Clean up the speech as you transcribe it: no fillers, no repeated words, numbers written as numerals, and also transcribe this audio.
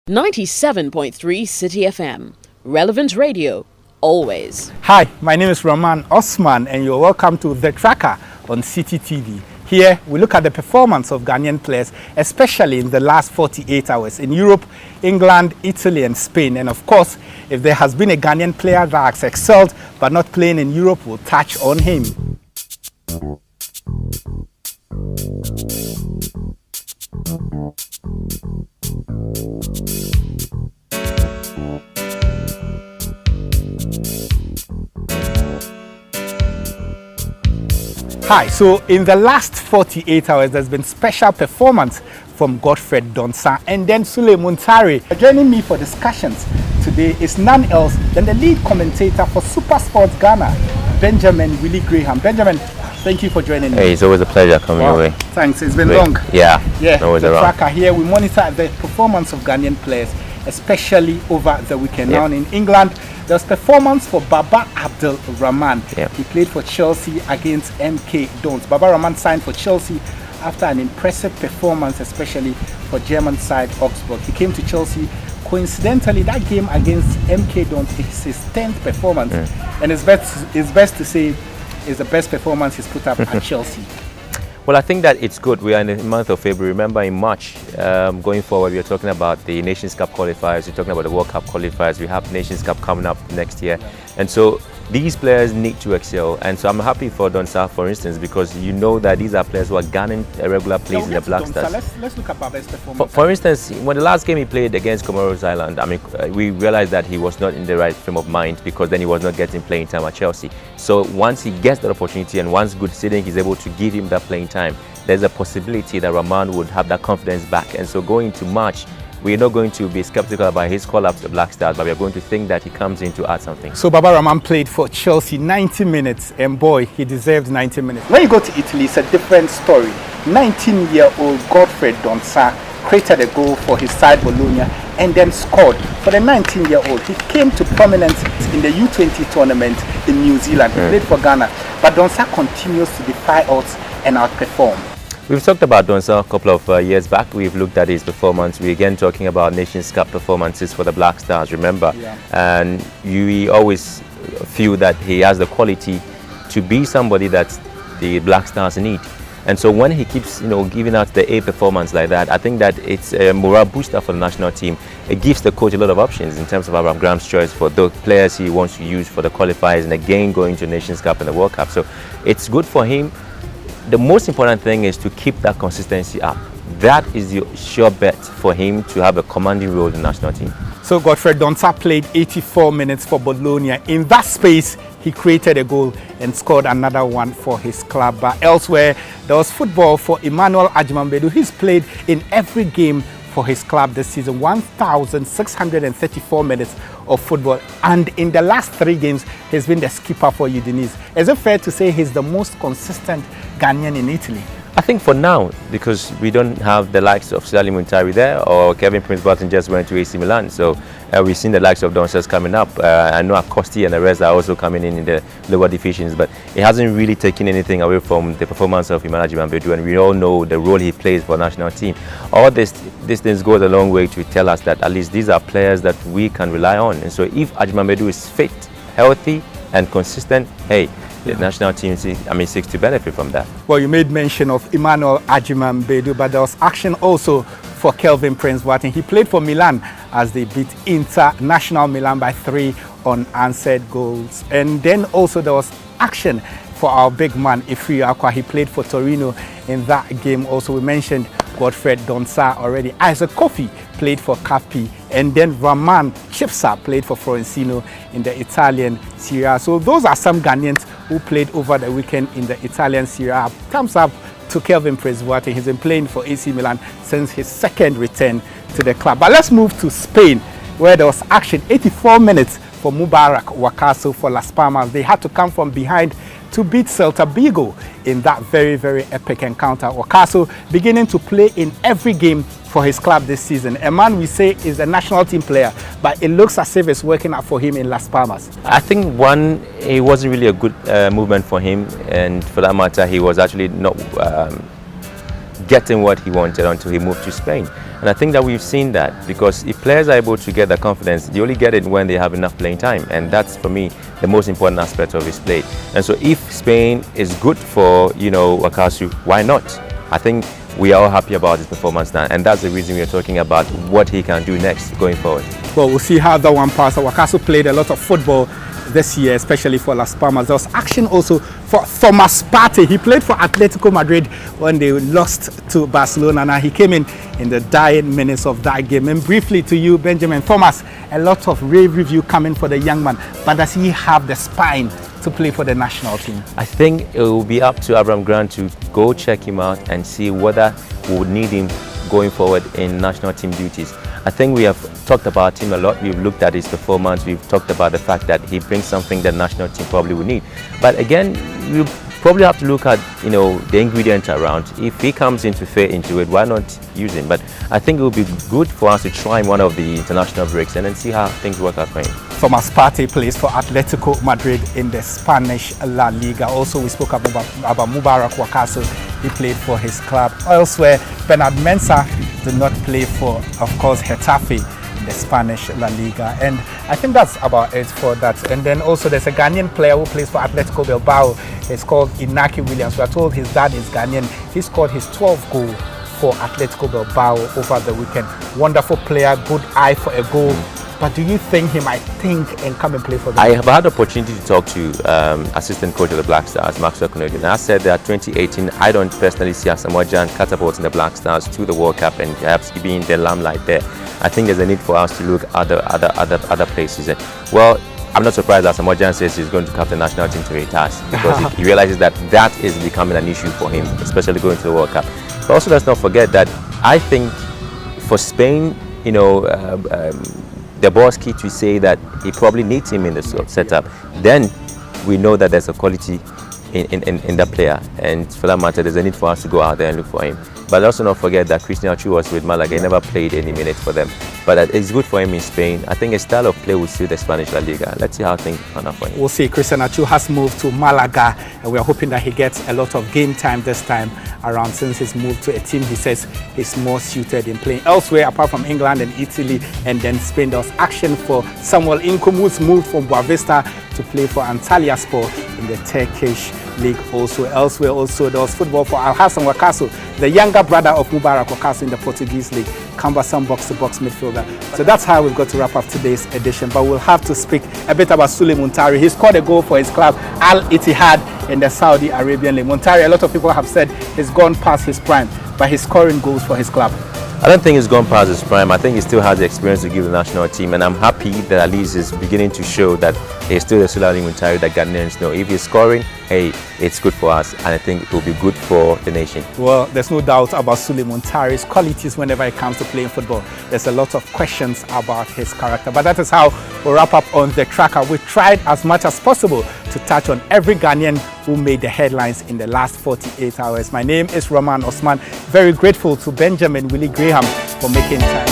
97.3 City FM. Relevant radio, always. Hi, my name is Rahman Osman and you're welcome to The Tracker on City TV. Here, we look at the performance of Ghanaian players, especially in the last 48 hours in Europe, England, Italy and Spain. And of course, if there has been a Ghanaian player that has excelled but not playing in Europe, we'll touch on him. Hi, so in the last 48 hours, there's been special performance from Godfred Donsah and then Suleiman Tare. Joining me for discussions today is none else than the lead commentator for Super Sports Ghana, Benjamin Willie Graham. Benjamin, thank you for joining me. Hey, it's always a pleasure coming your way. Thanks, it's been long. Yeah, always the around. Tracker here, we monitor the performance of Ghanaian players, especially over the weekend. Now in England, there's performance for Baba Abdul Rahman. He played for Chelsea against MK Dons. Baba Rahman signed for Chelsea after an impressive performance, especially for German side Augsburg. He came to Chelsea. Coincidentally, that game against MK Dons is his 10th performance, and it's best to say it's the best performance he's put up at Chelsea. Well, I think that it's good. We are in the month of February. Remember, in March, going forward, we are talking about the Nations Cup qualifiers. We're talking about the World Cup qualifiers. We have Nations Cup coming up next year. And so these players need to excel. And so I'm happy for Donsah, for instance, because you know that these are players who are Ghanaian regular plays in the Black Stars. Let's look at Baba's performance. For instance, when the last game he played against Comoros Island, I mean, we realized that he was not in the right frame of mind because then he was not getting playing time at Chelsea. So once he gets that opportunity and once Good Siding is able to give him that playing time, there's a possibility that Rahman would have that confidence back. And so going to March, we're not going to be skeptical about his call-up to the Black Stars, but we're going to think that he comes in to add something. So Baba Rahman played for Chelsea 90 minutes, and boy, he deserved 90 minutes. When you go to Italy, it's a different story. 19-year-old Godfred Donsah created a goal for his side Bologna and then scored. For the 19-year-old, he came to prominence in the U20 tournament in New Zealand. He played for Ghana, but Donsah continues to defy odds and outperform. We've talked about Donsah a couple of years back. We've looked at his performance. We're again talking about Nations Cup performances for the Black Stars, remember? And we always feel that he has the quality to be somebody that the Black Stars need. And so when he keeps, giving out the A performance like that, I think that it's a morale booster for the national team. It gives the coach a lot of options in terms of Abraham Graham's choice for the players he wants to use for the qualifiers and again going to Nations Cup and the World Cup. So it's good for him. The most important thing is to keep that consistency up. That is the sure bet for him to have a commanding role in the national team. So Godfred Donsah played 84 minutes for Bologna. In that space, he created a goal and scored another one for his club. But elsewhere, there was football for Emmanuel Agyemang-Badu. He's played in every game for his club this season, 1,634 minutes of football, and in the last 3 games he's been the skipper for Udinese. Is it fair to say he's the most consistent Ghanaian in Italy? I think for now, because we don't have the likes of Suleiman Tare there, or Kevin Prince-Boateng just went to AC Milan, so we've seen the likes of Donsah coming up. I know Acosti and the rest are also coming in the lower divisions, but it hasn't really taken anything away from the performance of Emmanuel Agyemang-Badu, and we all know the role he plays for the national team. All these things goes a long way to tell us that at least these are players that we can rely on. And so if Agyemang-Badu is fit, healthy and consistent, hey, the national team seeks to benefit from that. Well, you made mention of Emmanuel Agyemang-Badu, but there was action also for Kevin Prince-Boateng. He played for Milan as they beat International Milan by 3 unanswered goals. And then also there was action for our big man, Ifri Akwa. He played for Torino in that game. Also, we mentioned Godfred Donsah already. Isaac Kofi played for Capi, and then Rahman Chipsa played for Frosinone in the Italian Serie A. So those are some Ghanaians who played over the weekend in the Italian Serie A. Thumbs up to Kevin Prince-Boateng. He's been playing for AC Milan since his second return to the club. But let's move to Spain, where there was action. 84 minutes for Mubarak Wakaso for Las Palmas. They had to come from behind to beat Celta Vigo in that very, very epic encounter. Wakaso beginning to play in every game for his club this season. A man we say is a national team player, but it looks as if it's working out for him in Las Palmas. I think it wasn't really a good movement for him, and for that matter, he was actually not getting what he wanted until he moved to Spain. And I think that we've seen that, because if players are able to get that confidence, they only get it when they have enough playing time. And that's, for me, the most important aspect of his play. And so if Spain is good for, Wakasu, why not? I think we are all happy about his performance now, and that's the reason we are talking about what he can do next going forward. Well, we'll see how that one passes. Wakasu played a lot of football this year, especially for Las Palmas. There was action also for Thomas Partey. He played for Atletico Madrid when they lost to Barcelona. Now he came in the dying minutes of that game. And briefly to you, Benjamin Thomas, a lot of rave review coming for the young man, but does he have the spine to play for the national team? I think it will be up to Abraham Grant to go check him out and see whether we would need him going forward in national team duties. I think we have talked about him a lot. We've looked at his performance. We've talked about the fact that he brings something that national team probably would need. But again, we probably have to look at the ingredients around. If he comes into it, why not use him? But I think it would be good for us to try one of the international breaks and then see how things work out for him. Thomas Partey plays for Atletico Madrid in the Spanish La Liga. Also, we spoke about Mubarak Wakasu. He played for his club. Elsewhere, Bernard Mensah did not play for, of course, Getafe in the Spanish La Liga. And I think that's about it for that. And then also there's a Ghanaian player who plays for Atletico Bilbao. He's called Inaki Williams. We are told his dad is Ghanaian. He scored his 12th goal for Atletico Bilbao over the weekend. Wonderful player, good eye for a goal. But do you think he might think and come and play for them? I have had the opportunity to talk to assistant coach of the Black Stars, Maxwell Konadu, and I said that 2018, I don't personally see Asamoah Gyan catapulting the Black Stars to the World Cup and perhaps being the limelight there. I think there's a need for us to look at other places. Well, I'm not surprised that Asamoah Gyan says he's going to captain the national team to retire, because he realizes that is becoming an issue for him, especially going to the World Cup. But also, let's not forget that I think for Spain, the boss key to say that he probably needs him in the setup, then we know that there's a quality in that player, and for that matter there's a need for us to go out there and look for him. But also not forget that Christian Achu was with Malaga. He never played any minutes for them, but it's good for him in Spain. I think his style of play will suit the Spanish La Liga. Let's see how things turn out for him. We'll see. Christian Achu has moved to Malaga, and we are hoping that he gets a lot of game time this time around, since he's moved to a team he says is more suited in playing elsewhere apart from England and Italy and then Spain. There was action for Samuel Inkum, who's moved from Boavista to play for Antalyaspor in the Turkish league. Also elsewhere, there was football for Al-Hassan Wakasu, the younger brother of Mubarak Wakasu in the Portuguese league, cumbersome box-to-box midfielder. So that's how we've got to wrap up today's edition, but we'll have to speak a bit about Sule Muntari. He scored a goal for his club Al Ittihad in the Saudi Arabian league. Muntari, a lot of people have said he's gone past his prime, but he's scoring goals for his club. I don't think he's gone past his prime. I think he still has the experience to give the national team, and I'm happy that at least he's beginning to show that he's still the Sule Muntari that Ghanaians know. If he's scoring, hey, it's good for us, and I think it will be good for the nation. Well, there's no doubt about Sule Muntari's qualities whenever it comes to playing football. There's a lot of questions about his character, but that is how we'll wrap up on The Tracker. We tried as much as possible to touch on every Ghanaian who made the headlines in the last 48 hours. My name is Rahman Osman. Very grateful to Benjamin Willie Graham for making time.